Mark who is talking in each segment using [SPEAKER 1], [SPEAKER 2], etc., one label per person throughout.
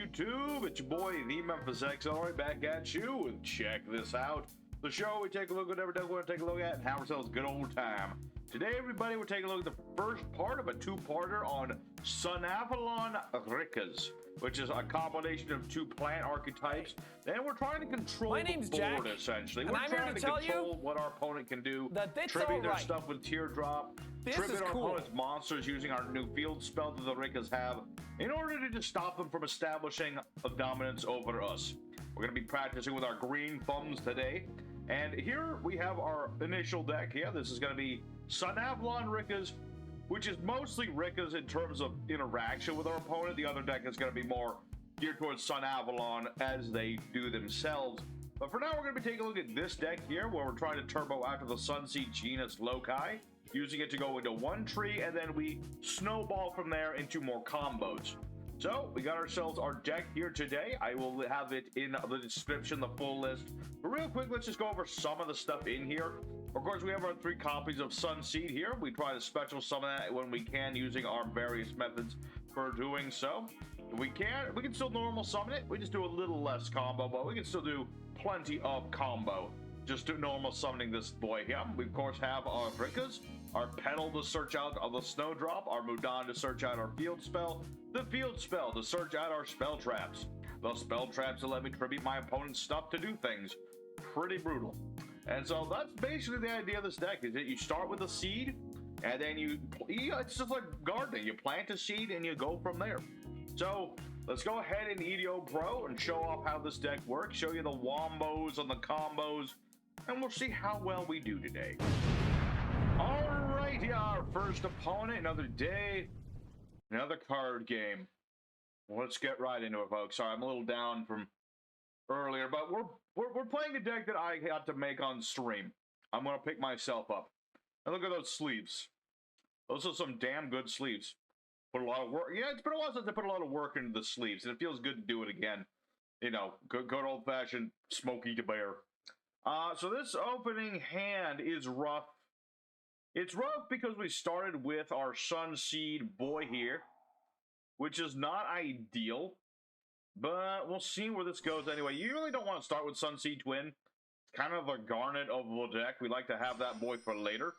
[SPEAKER 1] YouTube? It's your boy, the Memphis XR, back at you, and check this out. The show we take a look at whatever we want to take a look at and have ourselves a good old time. Today, everybody, we're taking a look at the first part of a two-parter on Sunavalon Rikkas, which is a combination of two plant archetypes. Then we're trying to control the board,
[SPEAKER 2] Jack,
[SPEAKER 1] essentially.
[SPEAKER 2] and
[SPEAKER 1] We're
[SPEAKER 2] I'm
[SPEAKER 1] trying to
[SPEAKER 2] tell
[SPEAKER 1] control
[SPEAKER 2] you
[SPEAKER 1] what our opponent can do,
[SPEAKER 2] that it's
[SPEAKER 1] tribute their
[SPEAKER 2] alright.
[SPEAKER 1] stuff with Teardrop,
[SPEAKER 2] This
[SPEAKER 1] tribute
[SPEAKER 2] is
[SPEAKER 1] our
[SPEAKER 2] cool.
[SPEAKER 1] opponent's monsters using our new field spell that the Rikkas have, in order to just stop them from establishing a dominance over us. We're going to be practicing with our green thumbs today. And here we have our initial deck here. This is going to be Sunavalon Rikkas, which is mostly Rikkas in terms of interaction with our opponent. The other deck is going to be more geared towards Sunavalon as they do themselves. But for now, we're going to be taking a look at this deck here, where we're trying to turbo after the Sunseed genus loci, using it to go into one tree, and then we snowball from there into more combos. So, we got ourselves our deck here today. I will have it in the description, the full list. But real quick, let's just go over some of the stuff in here. Of course, we have our 3 copies of Sunseed here. We try to special summon that when we can, using our various methods for doing so. If we can still normal summon it. We just do a little less combo, but we can still do plenty of combo. Just do normal summoning this boy here. We, of course, have our Rikkas, our petal to search out of the Snowdrop, our Mudan to search out our field spell, the field spell to search out our spell traps, the spell traps to let me tribute my opponent's stuff to do things. Pretty brutal. And so that's basically the idea of this deck, is that you start with a seed, and then it's just like gardening. You plant a seed, and you go from there. So let's go ahead and EDO Pro and show off how this deck works, show you the wombos and the combos, and we'll see how well we do today. Alright, yeah, our first opponent, another day, another card game. Let's get right into it, folks. Sorry, I'm a little down from earlier, but we're playing a deck that I had to make on stream. I'm gonna pick myself up. And look at those sleeves. Those are some damn good sleeves. Put a lot of work. Yeah, it's been a while since I put a lot of work into the sleeves, and it feels good to do it again. You know, good old-fashioned Smokey the Bear. So this opening hand is rough. It's rough because we started with our Sunseed boy here, which is not ideal, but we'll see where this goes anyway. You really don't want to start with Sunseed Twin. It's kind of a garnet of the deck. We like to have that boy for later,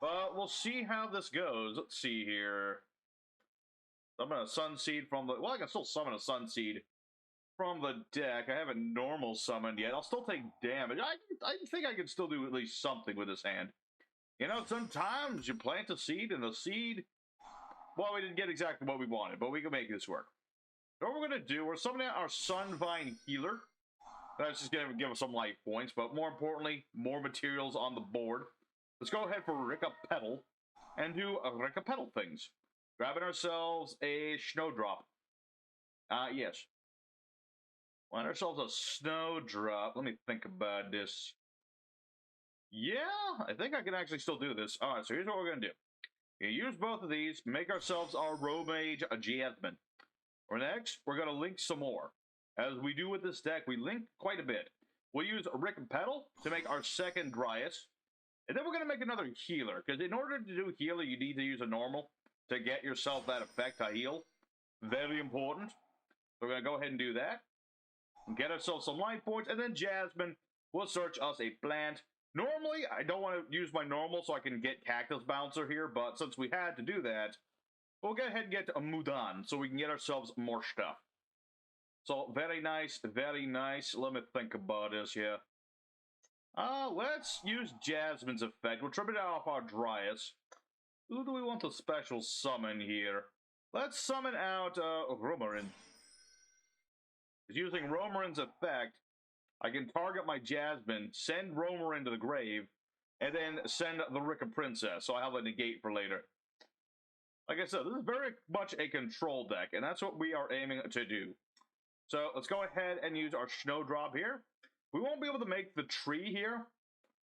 [SPEAKER 1] but we'll see how this goes. Let's see here. Summon a Sunseed from the... Well, I can still summon a Sunseed from the deck. I haven't normal summoned yet. I'll still take damage. I think I can still do at least something with this hand. You know, sometimes you plant a seed, and the seed... Well, we didn't get exactly what we wanted, but we can make this work. So what we're going to do, we're summoning our Sunvine Healer. That's just going to give us some life points, but more importantly, more materials on the board. Let's go ahead for Rikka Petal and do Rikka Petal things. Grabbing ourselves a Snowdrop. Yes. Want ourselves a Snowdrop. Let me think about this. Yeah, I think I can actually still do this. Alright, so here's what we're going to do. We use both of these, make ourselves our aromage Jasmine. Or next, we're going to link some more. As we do with this deck, we link quite a bit. We'll use a Rikka Petal to make our second Dryas. And then we're going to make another healer, because in order to do healer, you need to use a normal to get yourself that effect to heal. Very important. So we're going to go ahead and do that. And get ourselves some life points, and then Jasmine will search us a plant. Normally, I don't want to use my normal so I can get Cactus Bouncer here, but since we had to do that, we'll go ahead and get a Mudan so we can get ourselves more stuff. So, very nice, very nice. Let me think about this here. Let's use Jasmine's effect. We'll tribute it off our Dryas. Who do we want to special summon here? Let's summon out romarin. Using romarin's effect, I can target my Jasmine, send romarin to the grave, and then send the Rikka Princess, so I have a negate for later. Like I said, this is very much a control deck, and that's what we are aiming to do. So let's go ahead and use our Snowdrop here. We won't be able to make the tree here,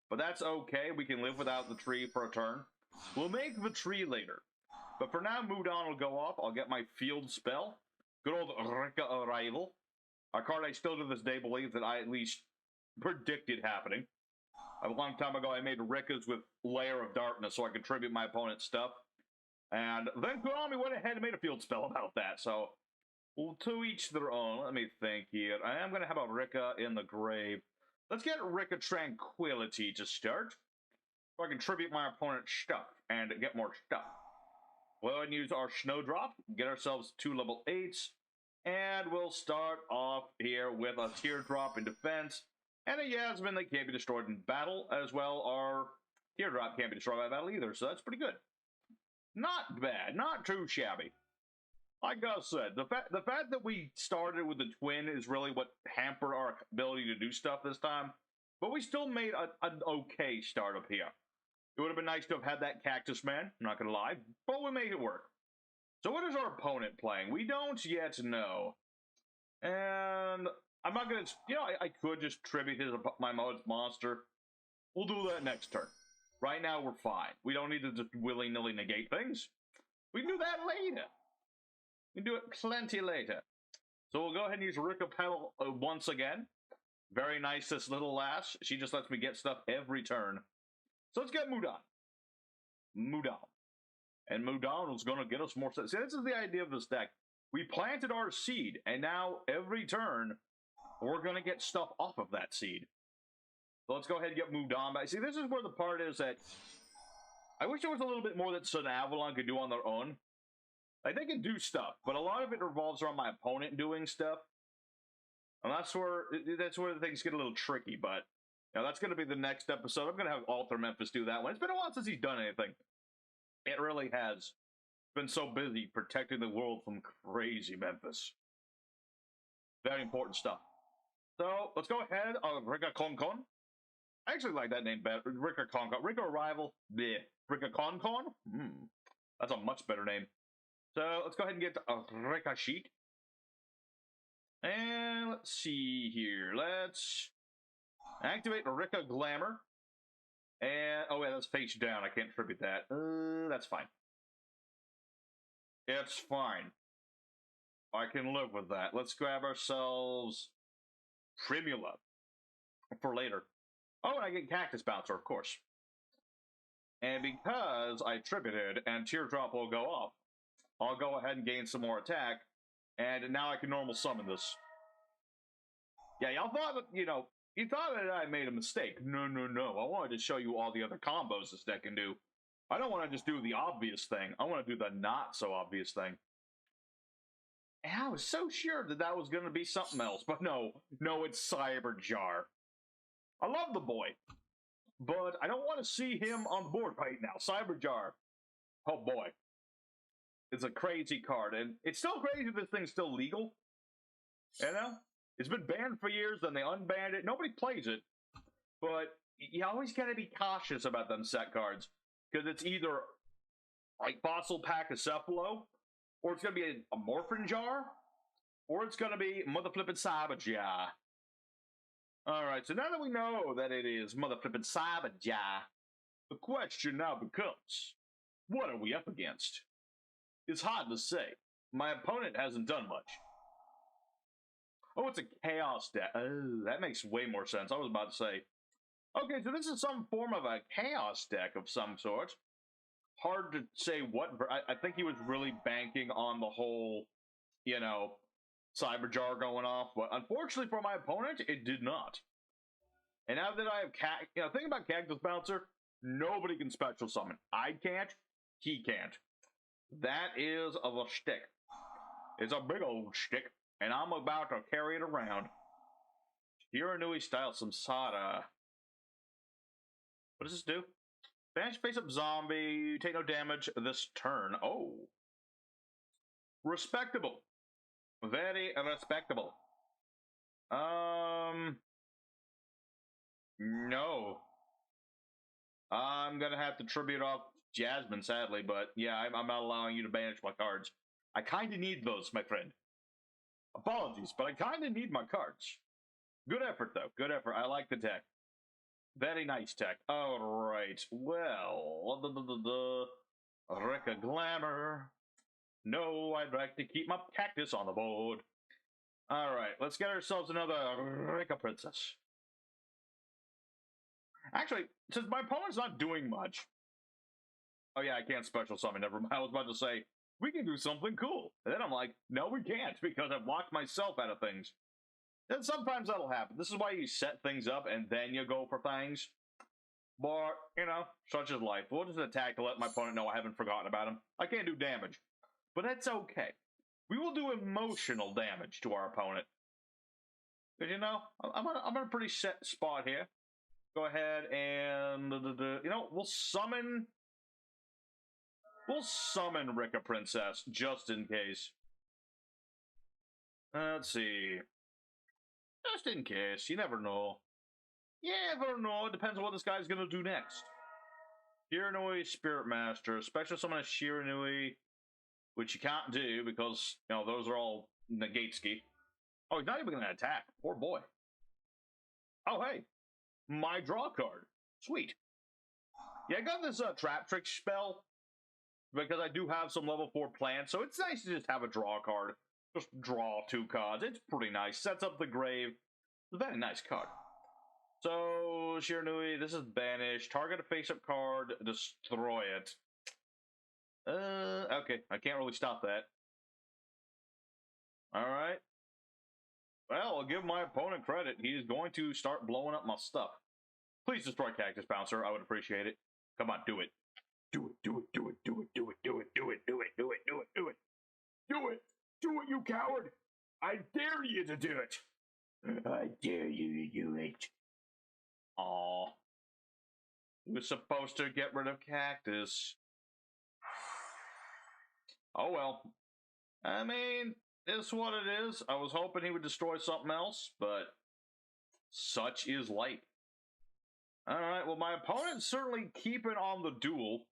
[SPEAKER 1] but that's okay. We can live without the tree for a turn. We'll make the tree later. But for now, Mudan will go off. I'll get my field spell. Good old Rikka Arrival. A card I still to this day believe that I at least predicted happening. A long time ago, I made Rikkas with Layer of Darkness so I could tribute my opponent's stuff. And then Konami went ahead and made a field spell about that. So Well, to each their own. Let me think here. I am going to have a Rikka in the grave. Let's get Rikka Tranquility to start, so I can tribute my opponent's stuff and get more stuff. We'll go ahead and use our Snowdrop, get ourselves 2 level 8s, and we'll start off here with a Teardrop in defense, and a Jasmine that can't be destroyed in battle, as well our Teardrop can't be destroyed by battle either, so that's pretty good. Not bad, not too shabby. Like I said, the fact that we started with the twin is really what hampered our ability to do stuff this time, but we still made an okay start up here. It would have been nice to have had that cactus man, I'm not gonna lie, but we made it work. So what is our opponent playing? We don't yet know. And I'm not gonna, I could just tribute my monster. We'll do that next turn. Right now we're fine. We don't need to just willy-nilly negate things. We can do that later. We can do it plenty later. So we'll go ahead and use Rikka Petal once again. Very nice, this little lass. She just lets me get stuff every turn. So let's get Mudan. Mudan. And Mudan was going to get us more. See, this is the idea of this deck. We planted our seed, and now every turn, we're going to get stuff off of that seed. So let's go ahead and get Mudan back. See, this is where the part is that I wish there was a little bit more that Sunavalon could do on their own. Like, they can do stuff, but a lot of it revolves around my opponent doing stuff. And that's where things get a little tricky, but that's going to be the next episode. I'm going to have Alter Memphis do that one. It's been a while since he's done anything. It really has been so busy protecting the world from crazy Memphis. Very important stuff. So, let's go ahead. Rikka Konkon. I actually like that name better. Rikka Konkon. Rikka Arrival. Bleh. Rikka Konkon? That's a much better name. So, let's go ahead and get a Rikka sheet. And let's see here. Let's activate a Rikka Glamour. And, oh yeah, that's face down. I can't tribute that. That's fine. It's fine. I can live with that. Let's grab ourselves Primula for later. Oh, and I get Cactus Bouncer, of course. And because I tributed and Teardrop will go off, I'll go ahead and gain some more attack. And now I can normal summon this. Yeah, y'all thought that, you thought that I made a mistake. No. I wanted to show you all the other combos this deck can do. I don't want to just do the obvious thing. I want to do the not so obvious thing. And I was so sure that that was going to be something else. But no, it's Cyberjar. I love the boy. But I don't want to see him on the board right now. Cyberjar. Oh boy. It's a crazy card. And it's still crazy this thing's still legal. It's been banned for years, then they unbanned it. Nobody plays it. But you always got to be cautious about them set cards. Because it's either like Fossil Pack of Cephalo, or it's going to be a Morphin Jar, or it's going to be Mother Flippin' Cyberjar. Alright, so now that we know that it is Mother Flippin' Cyberjar, the question now becomes, what are we up against? It's hard to say. My opponent hasn't done much. Oh, it's a Chaos deck. Oh, that makes way more sense. I was about to say, okay, so this is some form of a Chaos deck of some sort. Hard to say what. I think he was really banking on the whole, Cyberjar going off. But unfortunately for my opponent, it did not. And now that I have think about Cactus Bouncer, nobody can special summon. I can't. He can't. That is of a shtick. It's a big old shtick. And I'm about to carry it around. Hiranui style Samsara. What does this do? Banish face-up zombie. Take no damage this turn. Oh. Respectable. Very respectable. No. I'm gonna have to tribute off Jasmine, sadly, but yeah, I'm not allowing you to banish my cards. I kinda need those, my friend. Apologies, but I kind of need my cards. Good effort, though. Good effort. I like the tech. Very nice tech. All right. Well, Rikka Glamour. No, I'd like to keep my cactus on the board. All right, let's get ourselves another Rikka Princess. Actually, since my opponent's not doing much. Oh yeah, I can't special summon. Never mind. I was about to say, We can do something cool. And then I'm like, no, we can't, because I've locked myself out of things. And sometimes that'll happen. This is why you set things up and then you go for things. But, you know, such is life. We'll just attack to let my opponent know I haven't forgotten about him. I can't do damage. But that's okay. We will do emotional damage to our opponent. Because, you know, I'm in a pretty set spot here. Go ahead and, you know, we'll summon Rikka Princess, just in case. Let's see. Just in case. You never know. You never know. It depends on what this guy's going to do next. Shiranui, Spirit Master. Special summon a Shiranui, which you can't do because, you know, those are all negate-ski. Oh, he's not even going to attack. Poor boy. Oh, hey. My draw card. Sweet. Yeah, I got this Trap Trick spell because I do have some level 4 plants, so it's nice to just have a draw card. Just draw 2 cards. It's pretty nice. Sets up the grave. It's a very nice card. So, Shiranui, this is banished. Target a face-up card, destroy it. Okay. I can't really stop that. Alright. Well, I'll give my opponent credit. He is going to start blowing up my stuff. Please destroy Cactus Bouncer. I would appreciate it. Come on, do it. Do it, do it, do it, do it, do it, do it, do it, do it, do it, do it, do it. Do it! Do it, you coward! I dare you to do it! I dare you to do it. Aww. He was supposed to get rid of Cactus. Oh well. I mean, it's what it is. I was hoping he would destroy something else, but such is life. Alright, well, my opponent's certainly keeping on the duel.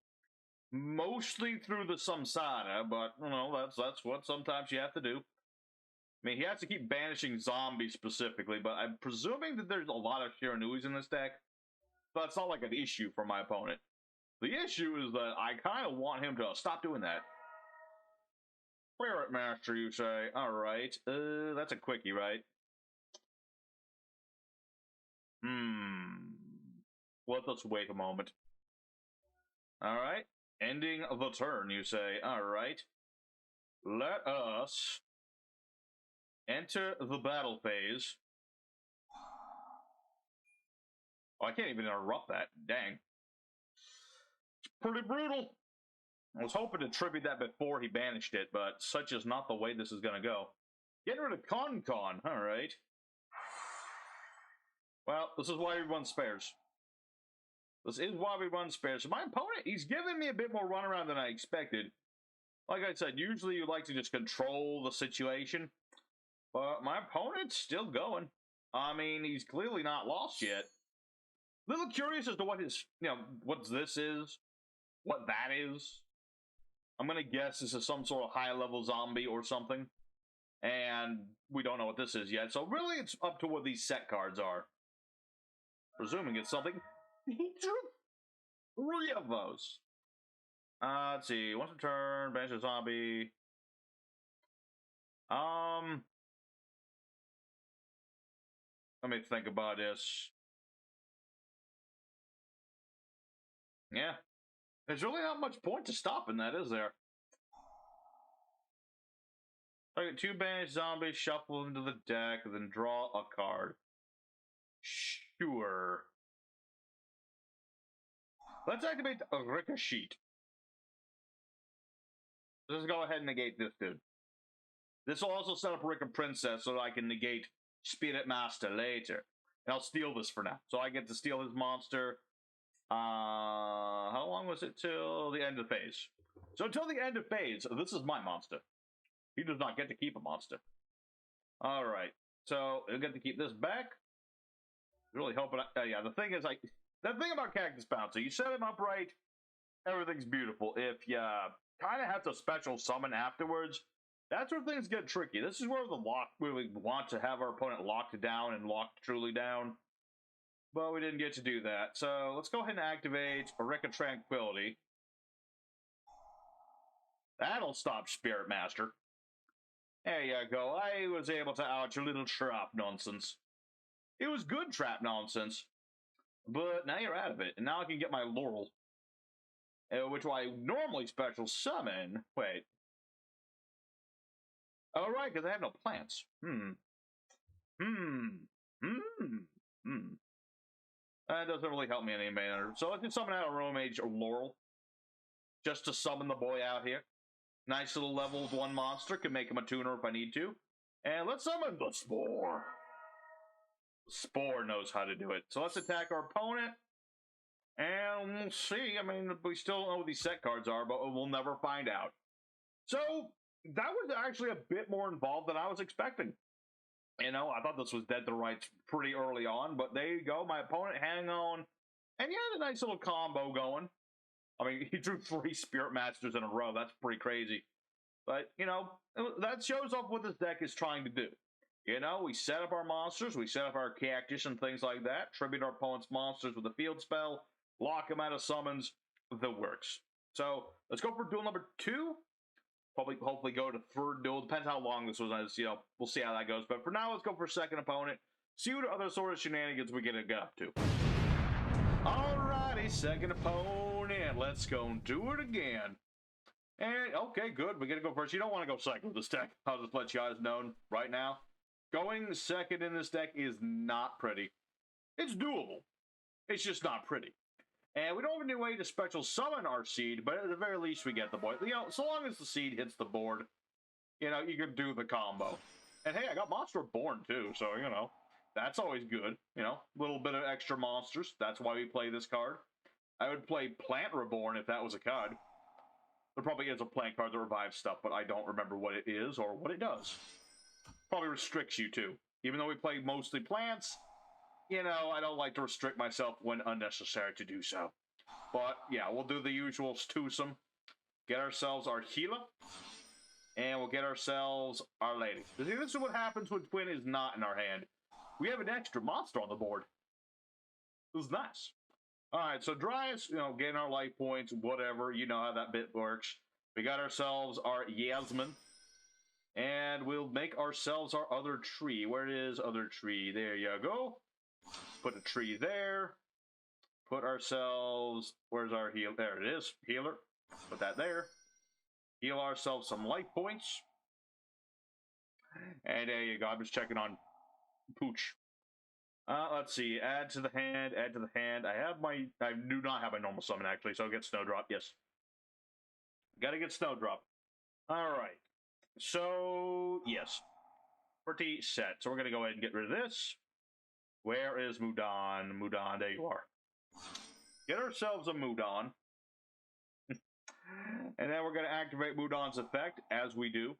[SPEAKER 1] Mostly through the Samsara, but, you know, that's what sometimes you have to do. I mean, he has to keep banishing zombies specifically, but I'm presuming that there's a lot of Shiranuis in this deck. But it's not like an issue for my opponent. The issue is that I kind of want him to stop doing that. Spirit Master, you say? Alright. That's a quickie, right? Let us wait a moment. Alright. Ending the turn, you say. Alright. Let us enter the battle phase. Oh, I can't even interrupt that. Dang. It's pretty brutal. I was hoping to tribute that before he banished it, but such is not the way this is going to go. Get rid of konkon. Alright. Well, this is why we run spares. This is why we run spares. So my opponent, he's giving me a bit more runaround than I expected. Like I said, usually you like to just control the situation. But my opponent's still going. I mean, he's clearly not lost yet. A little curious as to what his, you know, what this is. What that is. I'm going to guess this is some sort of high-level zombie or something. And we don't know what this is yet. So really, it's up to what these set cards are. Presuming it's something. He drew 3 of those. Let's see. Once a turn, banish a zombie. Let me think about this. Yeah. There's really not much point to stopping that, is there? Target 2 banished zombies, shuffle into the deck, and then draw a card. Sure. Let's activate a Rikka sheet. Let's go ahead and negate this dude. This will also set up Rikka Princess so that I can negate Spirit Master later. And I'll steal this for now. So I get to steal his monster. How long was it till the end of phase? So until the end of phase, this is my monster. He does not get to keep a monster. Alright. So he'll get to keep this back. Really hoping yeah, the thing is, the thing about Cactus Bouncer, you set him up right, everything's beautiful. If you kind of have to special summon afterwards, that's where things get tricky. This is where we want to have our opponent locked down and locked truly down. But we didn't get to do that. So let's go ahead and activate a Rikka Tranquility. That'll stop Spirit Master. There you go. I was able to out your little trap nonsense. It was good trap nonsense. But now you're out of it. And now I can get my laurel. Which I normally special summon. Wait. Oh, right, because I have no plants. That doesn't really help me in any manner. So let's just summon out aromage or laurel. Just to summon the boy out here. Nice little level 1 monster. Can make him a tuner if I need to. And let's summon the Spore. Spore knows how to do it. So let's attack our opponent. And we'll see. I mean, we still don't know what these set cards are, but we'll never find out. So that was actually a bit more involved than I was expecting. You know, I thought this was dead to rights pretty early on, but there you go. My opponent hang on. And he had a nice little combo going. I mean, he drew 3 Spirit Masters in a row. That's pretty crazy. But, you know, that shows off what this deck is trying to do. You know, we set up our monsters, we set up our cactus and things like that, tribute our opponent's monsters with a field spell, lock them out of summons, the works. So, let's go for duel number 2. Probably, hopefully go to 3rd duel. Depends how long this was, you know, we'll see how that goes. But for now, let's go for 2nd opponent. See what other sort of shenanigans we get up to. Alrighty, 2nd opponent. Let's go and do it again. And, okay, good. We're going to go first. You don't want to go 2nd with this deck. I'll just let you guys know right now. Going 2nd in this deck is not pretty. It's doable. It's just not pretty. And we don't have any way to special summon our seed, but at the very least we get the boy. You know, so long as the seed hits the board, you know, you can do the combo. And hey, I got Monster Reborn too, so, you know, that's always good. You know, a little bit of extra monsters. That's why we play this card. I would play Plant Reborn if that was a card. There probably is a plant card that revives stuff, but I don't remember what it is or what it does. Probably restricts you too. Even though we play mostly plants, you know, I don't like to restrict myself when unnecessary to do so. But, yeah, we'll do the usual twosome. Get ourselves our healer. And we'll get ourselves our lady. See, this is what happens when Twin is not in our hand. We have an extra monster on the board. This is nice. Alright, so Dryas, you know, getting our life points, whatever. You know how that bit works. We got ourselves our Jasmine. And we'll make ourselves our other tree. Where is other tree? There you go. Put a tree there. Put ourselves... Where's our heal? There it is. Healer. Put that there. Heal ourselves some life points. And there you go. I'm just checking on Pooch. Let's see. Add to the hand. Add to the hand. I do not have my normal summon, actually, so I'll get Snowdrop. Yes. Gotta get Snowdrop. Alright. So, yes. Pretty set. So we're gonna go ahead and get rid of this. Where is Mudan? Mudan, there you are. Get ourselves a Mudan. And then we're going to activate Mudan's effect, as we do.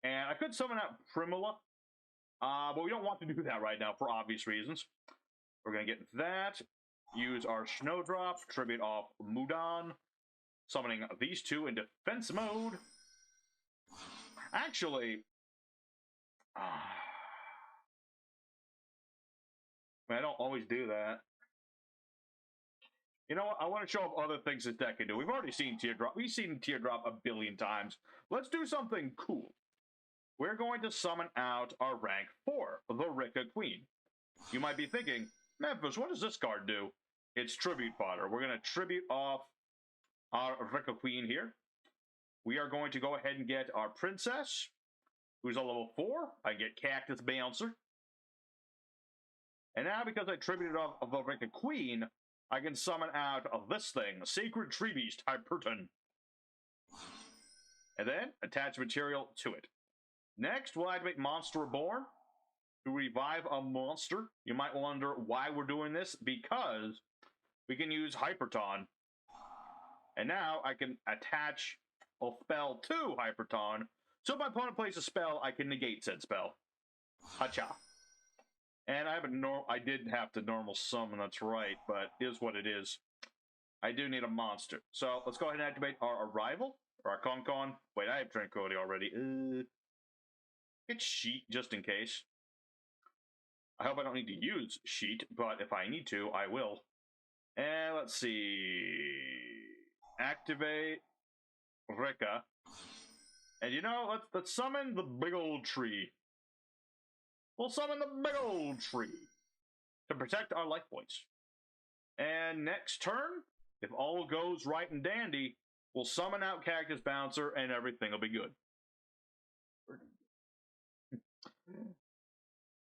[SPEAKER 1] And I could summon out Primula, but we don't want to do that right now for obvious reasons. We're going to get that, use our Snowdrop, tribute off Mudan, summoning these two in defense mode. Actually... I don't always do that. You know what? I want to show off other things this deck can do. We've already seen Teardrop. We've seen Teardrop a billion times. Let's do something cool. We're going to summon out our rank 4, the Rikka Queen. You might be thinking, Memphis, what does this card do? It's tribute fodder. We're going to tribute off our Rikka Queen here. We are going to go ahead and get our Princess, who's a level 4. I get Cactus Bouncer. And now, because I tributed off of the Rikka Queen, I can summon out of this thing, Sacred Tree Beast Hyperton. And then attach material to it. Next, we'll activate Monster Reborn to revive a monster. You might wonder why we're doing this. Because we can use Hyperton. And now I can attach a spell to Hyperton. So if my opponent plays a spell, I can negate said spell. Hacha. And I did have to normal summon, that's right, but it is what it is. I do need a monster. So let's go ahead and activate our Arrival, or our Konkon. Wait, I have Tranquility already. It's Sheet, just in case. I hope I don't need to use Sheet, but if I need to, I will. And let's see. Activate Rikka. And you know, let's summon the big old tree. We'll summon the big old tree to protect our life points. And next turn, if all goes right and dandy, we'll summon out Cactus Bouncer and everything will be good.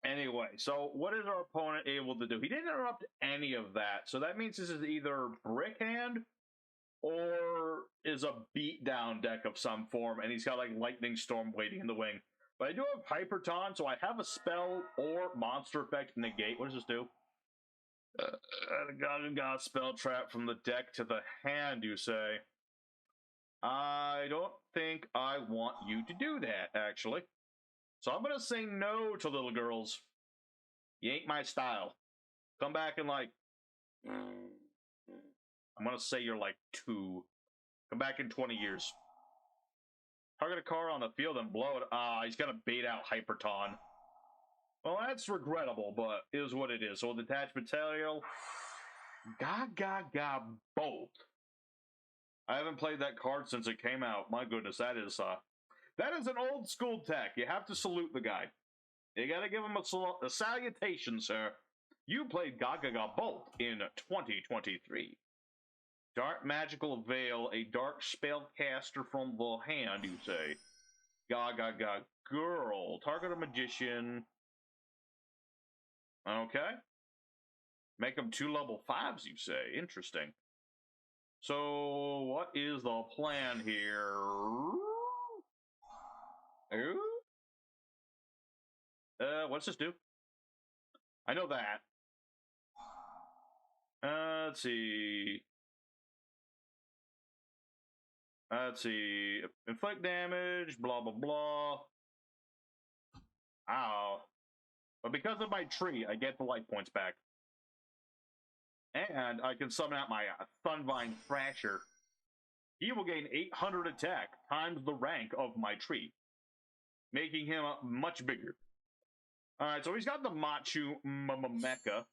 [SPEAKER 1] Anyway, so what is our opponent able to do? He didn't interrupt any of that, so that means this is either Brick Hand or is a beatdown deck of some form, and he's got like Lightning Storm waiting in the wing. But I do have Hyperton, so I have a spell or monster effect negate. What does this do? GaGaGa spell trap from the deck to the hand, you say? I don't think I want you to do that, actually. So I'm gonna say no to little girls. You ain't my style. Come back in like... I'm gonna say you're like 2. Come back in 20 years. Target a card on the field and blow it. He's gonna bait out Hyperton. Well, that's regrettable, but is what it is. So detach material. GaGaGa Bolt. I haven't played that card since it came out. My goodness, that is an old school tech. You have to salute the guy. You gotta give him a salutation, sir. You played GaGaGa Bolt in 2023. Dark Magical Veil, a dark spellcaster from the hand, you say. GaGaGa Girl, target a magician. Okay. Make them 2 level 5s, you say. Interesting. So, what is the plan here? What's this do? I know that. Let's see. Inflict damage, blah, blah, blah. Ow. But because of my tree, I get the life points back. And I can summon out my Sunvine Thrasher. He will gain 800 attack times the rank of my tree, making him much bigger. Alright, so he's got the Machu Mecha.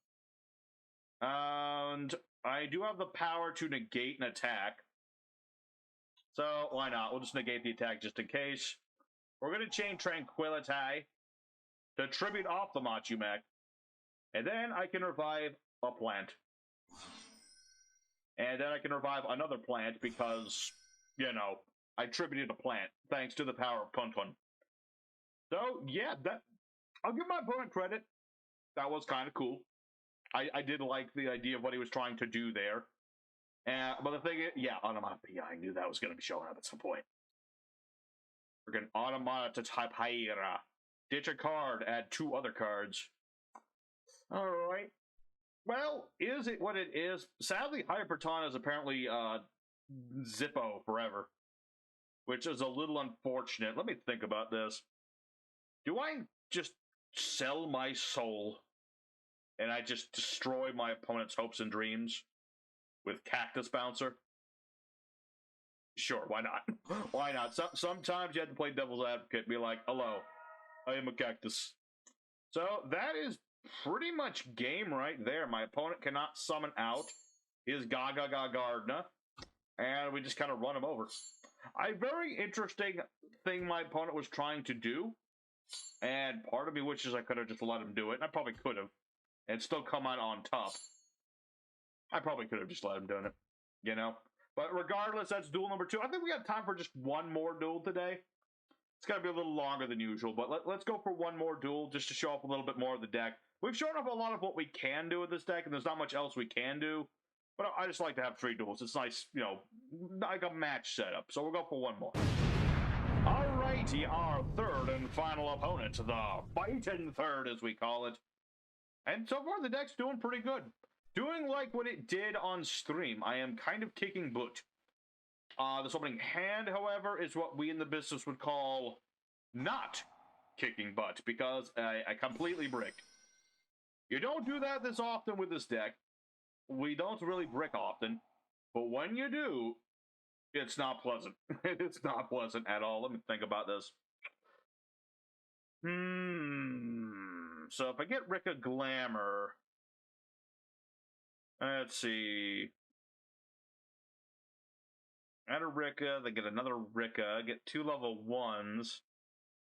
[SPEAKER 1] And I do have the power to negate an attack. So, why not? We'll just negate the attack just in case. We're going to chain Tranquility to tribute off the Machu Mech. And then I can revive a plant. And then I can revive another plant because, you know, I tributed a plant thanks to the power of konkon. So, yeah, I'll give my opponent credit. That was kind of cool. I did like the idea of what he was trying to do there. But the thing is, yeah, Onomatopoeia, I knew that was going to be showing up at some point. We're going to Onomatopoeia. Ditch a card, add 2 other cards. Alright. Well, is it what it is? Sadly, Hyperton is apparently Zippo forever, which is a little unfortunate. Let me think about this. Do I just sell my soul and I just destroy my opponent's hopes and dreams with Cactus Bouncer? Sure, why not? Why not? Sometimes you have to play devil's advocate and be like, hello, I am a cactus. So that is pretty much game right there. My opponent cannot summon out his GaGaGa Gardener, and we just kind of run him over. A very interesting thing my opponent was trying to do, and part of me wishes I could have just let him do it, and I probably could have, and still come out on top. I probably could have just let him do it, you know? But regardless, that's duel number 2. I think we got time for just one more duel today. It's going to be a little longer than usual, but let's go for one more duel just to show off a little bit more of the deck. We've shown off a lot of what we can do with this deck, and there's not much else we can do. But I just like to have 3 duels. It's nice, you know, like a match setup. So we'll go for one more. Alrighty, our third and final opponent, the Fighting Third, as we call it. And so far, the deck's doing pretty good. Doing like what it did on stream. I am kind of kicking butt. This opening hand, however, is what we in the business would call not kicking butt, because I completely bricked. You don't do that this often with this deck. We don't really brick often, but when you do, it's not pleasant. It's not pleasant at all. Let me think about this. So if I get Rikka Glamour, let's see. Add a Rikka, then get another Rikka, get 2 level 1s,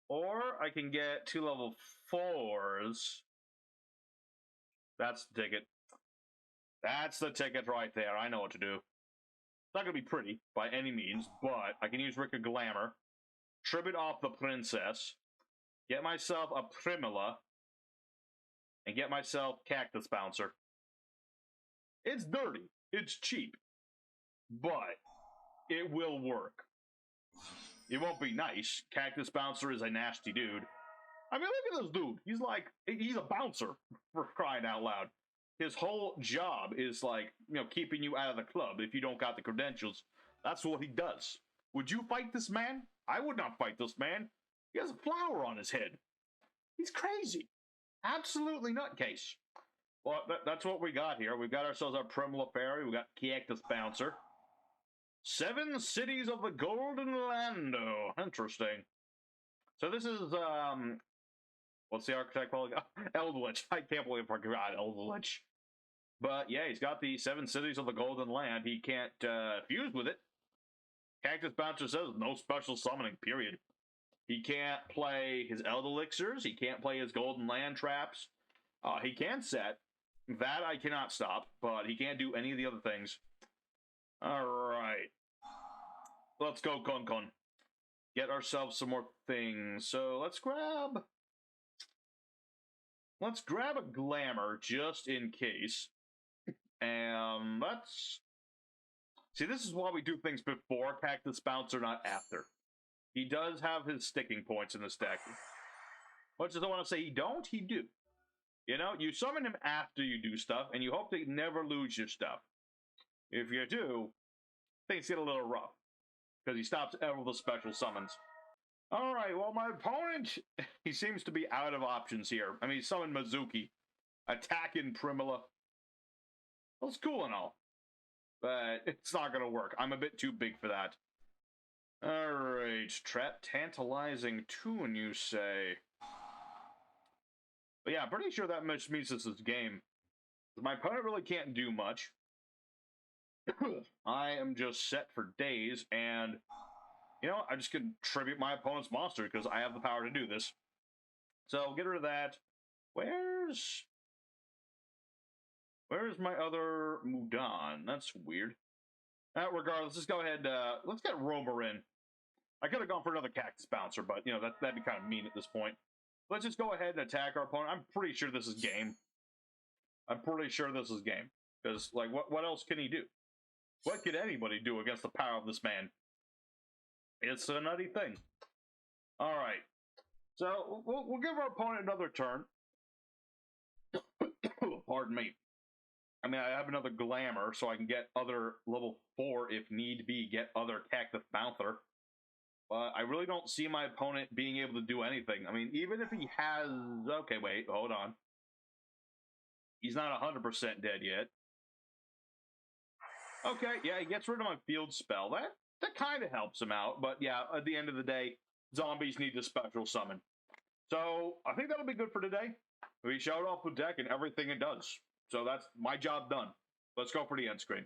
[SPEAKER 1] or I can get 2 level 4s. That's the ticket. That's the ticket right there. I know what to do. It's not going to be pretty by any means, but I can use Rikka Glamour, tribute off the princess, get myself a primula, and get myself Cactus Bouncer. It's dirty. It's cheap. But it will work. It won't be nice. Cactus Bouncer is a nasty dude. I mean, look at this dude. He's a bouncer, for crying out loud. His whole job is keeping you out of the club if you don't got the credentials. That's what he does. Would you fight this man? I would not fight this man. He has a flower on his head. He's crazy. Absolutely nutcase. Well, that's what we got here. We've got ourselves our Primula Fairy. We got Cactus Bouncer. 7 Cities of the Golden Lando. Interesting. So this is, what's the archetype called? Eldlich. I can't believe I forgot Eldlich. But yeah, he's got the 7 Cities of the Golden Land. He can't fuse with it. Cactus Bouncer says no special summoning, period. He can't play his Eldelixirs. He can't play his Golden Land traps. He can set. That I cannot stop, but he can't do any of the other things. Alright. Let's go, konkon. Get ourselves some more things. So let's grab a glamour just in case. And let's see, this is why we do things before Cactus Bouncer, not after. He does have his sticking points in this deck. Much as I want to say he don't, he do. You know, you summon him after you do stuff, and you hope to never lose your stuff. If you do, things get a little rough. Because he stops all the special summons. Alright, well, my opponent, he seems to be out of options here. I mean, he summoned Mizuki. Attacking Primula. Well, it's cool and all. But it's not going to work. I'm a bit too big for that. Alright, traptantalizing tune, you say? But yeah, I'm pretty sure that much means this is game. My opponent really can't do much. I am just set for days, and, you know, I just can tribute my opponent's monster, because I have the power to do this. So, get rid of that. Where's my other Mudan? That's weird. Regardless, let's go ahead, let's get romarin. I could have gone for another Cactus Bouncer, but, you know, that'd be kind of mean at this point. Let's just go ahead and attack our opponent. I'm pretty sure this is game. Because, like, what else can he do? What could anybody do against the power of this man? It's a nutty thing. Alright. So, we'll give our opponent another turn. Pardon me. I mean, I have another glamour, so I can get other level 4 if need be, get other Cactus Bouncer. But I really don't see my opponent being able to do anything. I mean, even if he has... Okay, wait, hold on. He's not 100% dead yet. Okay, yeah, he gets rid of my field spell. That kind of helps him out, but yeah, at the end of the day, zombies need to special summon. So, I think that'll be good for today. We showed off the deck and everything it does. So that's my job done. Let's go for the end screen.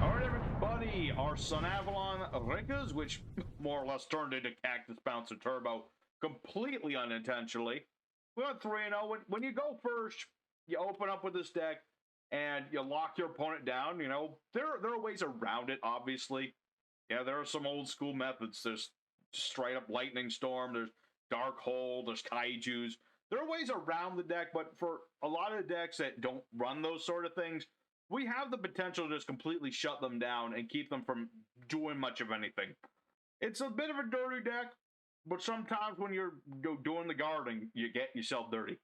[SPEAKER 1] Alright, everybody, our Sunavalon Rikkas, which more or less turned into Cactus Bouncer Turbo completely unintentionally. We went 3-0. When you go first, you open up with this deck, and you lock your opponent down. You know, there are ways around it, obviously. Yeah, there are some old school methods. There's straight up Lightning Storm, there's Dark Hole, there's Kaijus. There are ways around the deck, but for a lot of the decks that don't run those sort of things, we have the potential to just completely shut them down and keep them from doing much of anything. It's a bit of a dirty deck, but sometimes when you're doing the guarding, you get yourself dirty.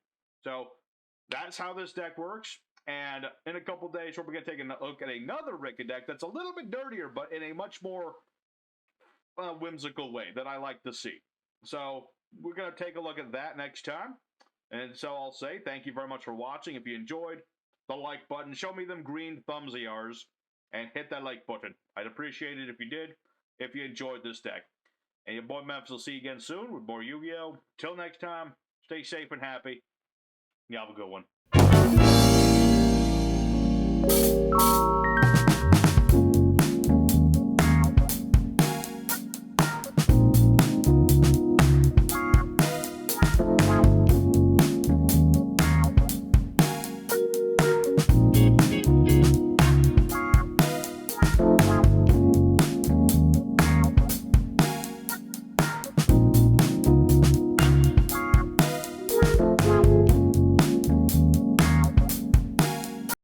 [SPEAKER 1] So that's how this deck works. And in a couple days, we're going to take a look at another Rikka deck that's a little bit dirtier, but in a much more whimsical way that I like to see. So we're going to take a look at that next time. And so I'll say thank you very much for watching. If you enjoyed, the like button, show me them green thumbs of yours, and hit that like button. I'd appreciate it if you did, if you enjoyed this deck. And your boy Memphis will see you again soon with more Yu-Gi-Oh! Till next time, stay safe and happy. You have a good one.